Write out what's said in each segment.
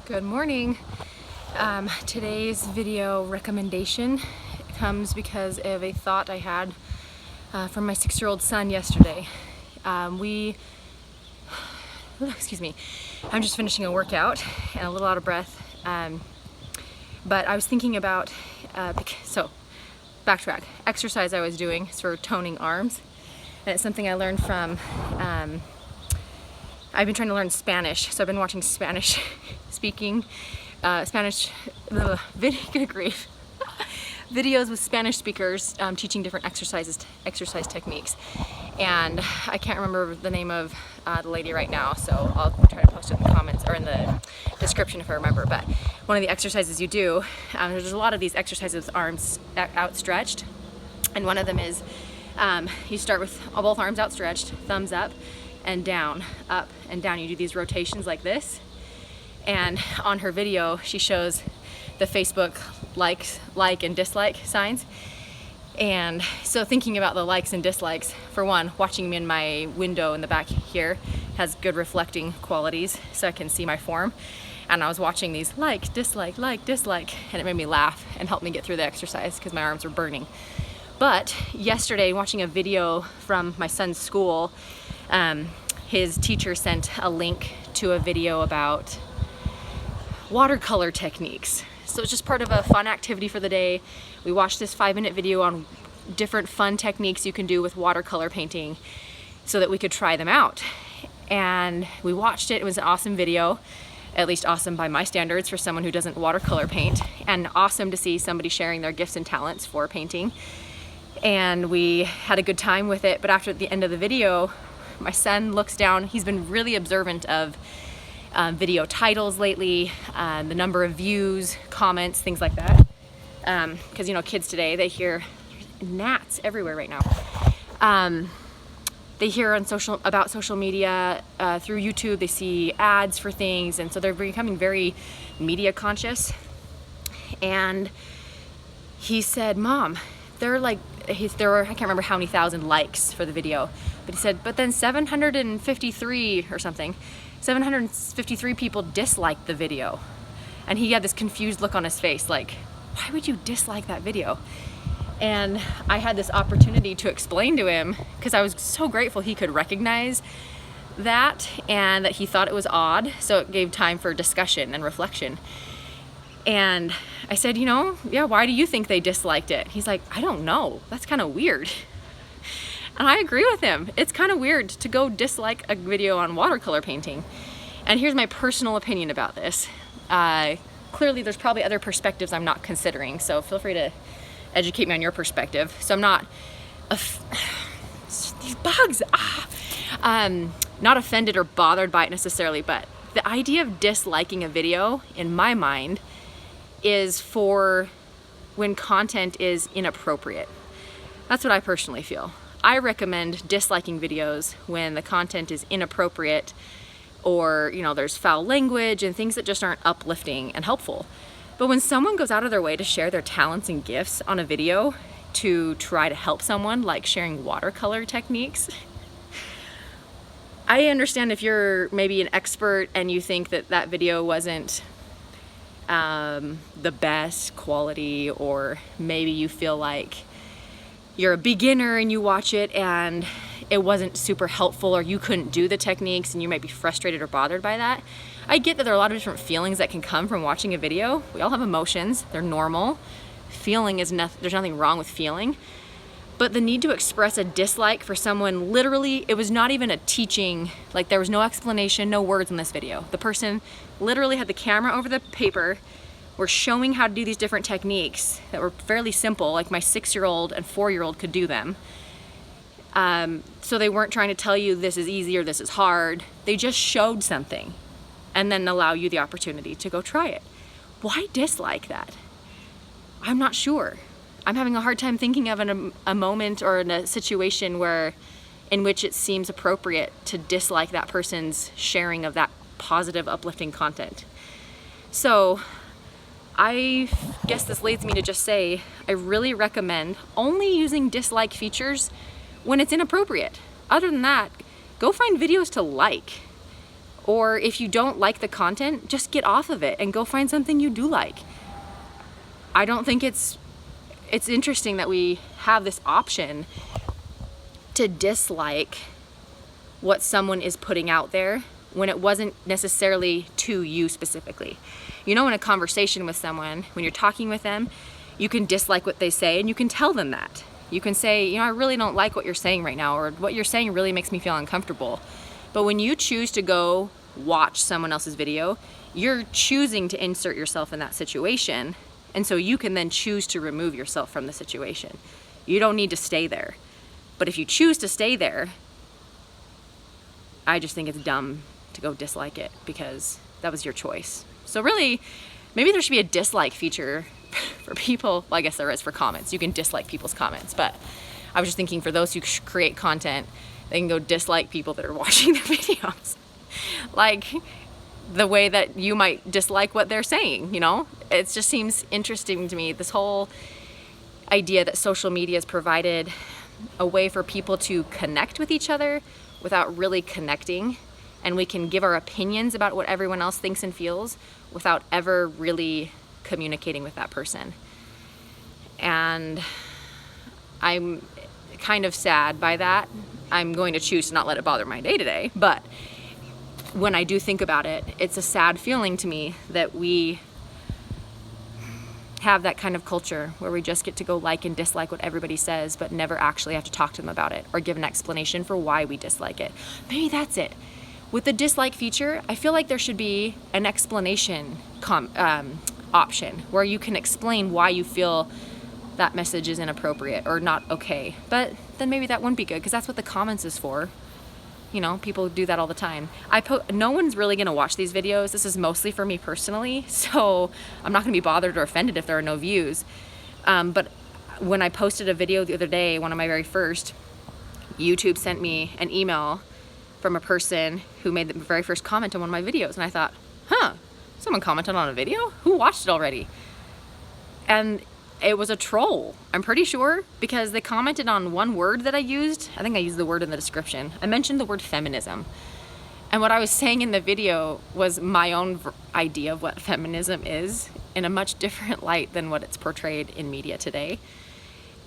Good morning. Today's video recommendation comes because of a thought I had from my 6-year-old son yesterday. Excuse me, I'm just finishing a workout and a little out of breath, but I was thinking about, backtrack, exercise I was doing for toning arms, and it's something I learned from, I've been trying to learn Spanish, so I've been watching Spanish speaking, good grief, videos with Spanish speakers teaching different exercise techniques. And I can't remember the name of the lady right now, so I'll try to post it in the comments or in the description if I remember. But one of the exercises you do, there's a lot of these exercises with arms outstretched, and one of them is you start with both arms outstretched, thumbs up and down, up and down. You do these rotations like this. And on her video, she shows the Facebook like and dislike signs. And so thinking about the likes and dislikes, for one, watching me in my window in the back here has good reflecting qualities so I can see my form. And I was watching these like, dislike, and it made me laugh and helped me get through the exercise because my arms were burning. But yesterday, watching a video from my son's school, his teacher sent a link to a video about watercolor techniques. So it's just part of a fun activity for the day. We watched this 5-minute video on different fun techniques you can do with watercolor painting so that we could try them out. And we watched it. It was an awesome video, at least awesome by my standards for someone who doesn't watercolor paint, and awesome to see somebody sharing their gifts and talents for painting. And we had a good time with it. But after the end of the video, my son looks down. He's been really observant of video titles lately, the number of views, comments, things like that. Because you know, kids today, they hear gnats everywhere right now. They hear about social media through YouTube. They see ads for things, and so they're becoming very media conscious. And he said, "Mom, there were I can't remember how many thousand likes for the video, but he said, but then 753 or something, 753 people disliked the video." And he had this confused look on his face, like, why would you dislike that video? And I had this opportunity to explain to him, because I was so grateful he could recognize that and that he thought it was odd, so it gave time for discussion and reflection. And I said, yeah, why do you think they disliked it? He's like, I don't know, that's kind of weird. And I agree with him. It's kind of weird to go dislike a video on watercolor painting. And here's my personal opinion about this. Clearly there's probably other perspectives I'm not considering, so feel free to educate me on your perspective. So I'm not, these bugs, not offended or bothered by it necessarily, but the idea of disliking a video, in my mind, is for when content is inappropriate. That's what I personally feel. I recommend disliking videos when the content is inappropriate, or there's foul language and things that just aren't uplifting and helpful. But when someone goes out of their way to share their talents and gifts on a video to try to help someone, like sharing watercolor techniques, I understand if you're maybe an expert and you think that video wasn't the best quality, or maybe you feel like you're a beginner and you watch it and it wasn't super helpful, or you couldn't do the techniques and you might be frustrated or bothered by that. I get that there are a lot of different feelings that can come from watching a video. We all have emotions, they're normal. There's nothing wrong with feeling. But the need to express a dislike for someone, literally, it was not even a teaching, like there was no explanation, no words in this video. The person literally had the camera over the paper, were showing how to do these different techniques that were fairly simple, like my 6-year-old and 4-year-old could do them. So they weren't trying to tell you this is easy or this is hard. They just showed something and then allow you the opportunity to go try it. Why dislike that? I'm not sure. I'm having a hard time thinking of a moment or in a situation in which it seems appropriate to dislike that person's sharing of that positive, uplifting content. So I guess this leads me to just say, I really recommend only using dislike features when it's inappropriate. Other than that, go find videos to like. Or if you don't like the content, just get off of it and go find something you do like. I don't think it's interesting that we have this option to dislike what someone is putting out there when it wasn't necessarily to you specifically. You know, in a conversation with someone, when you're talking with them, you can dislike what they say and you can tell them that. You can say, you know, I really don't like what you're saying right now, or what you're saying really makes me feel uncomfortable. But when you choose to go watch someone else's video, you're choosing to insert yourself in that situation. And so you can then choose to remove yourself from the situation. You don't need to stay there. But if you choose to stay there, I just think it's dumb to go dislike it because that was your choice. So really, maybe there should be a dislike feature for people. Well, I guess there is for comments. You can dislike people's comments, but I was just thinking for those who create content, they can go dislike people that are watching the videos. Like the way that you might dislike what they're saying, you know? It just seems interesting to me, this whole idea that social media has provided a way for people to connect with each other without really connecting, and we can give our opinions about what everyone else thinks and feels without ever really communicating with that person. And I'm kind of sad by that. I'm going to choose to not let it bother my day-to-day, but when I do think about it, it's a sad feeling to me that we have that kind of culture where we just get to go like and dislike what everybody says, but never actually have to talk to them about it or give an explanation for why we dislike it. Maybe that's it. With the dislike feature, I feel like there should be an explanation option where you can explain why you feel that message is inappropriate or not okay. But then maybe that wouldn't be good because that's what the comments is for. You know, people do that all the time. No one's really gonna watch these videos. This is mostly for me personally, so I'm not gonna be bothered or offended if there are no views. But when I posted a video the other day, one of my very first, YouTube sent me an email from a person who made the very first comment on one of my videos, and I thought, someone commented on a video? Who watched it already? And it was a troll, I'm pretty sure, because they commented on one word that I used. I think I used the word in the description. I mentioned the word feminism. And what I was saying in the video was my own idea of what feminism is in a much different light than what it's portrayed in media today.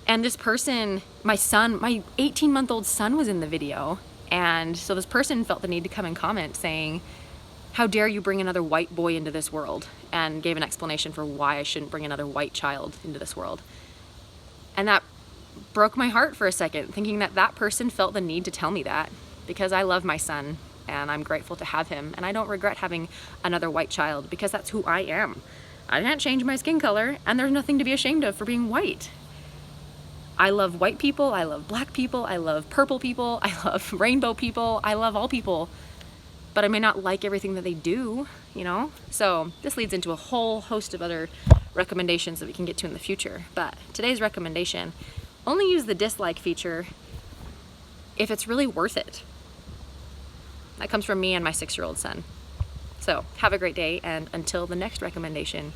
And this person, my 18-month-old son was in the video. And so this person felt the need to come and comment saying, how dare you bring another white boy into this world? And gave an explanation for why I shouldn't bring another white child into this world. And that broke my heart for a second, thinking that that person felt the need to tell me that, because I love my son and I'm grateful to have him, and I don't regret having another white child because that's who I am. I can't change my skin color, and there's nothing to be ashamed of for being white. I love white people, I love black people, I love purple people, I love rainbow people, I love all people. But I may not like everything that they do, you know? So this leads into a whole host of other recommendations that we can get to in the future. But today's recommendation, only use the dislike feature if it's really worth it. That comes from me and my 6-year-old son. So have a great day, and until the next recommendation,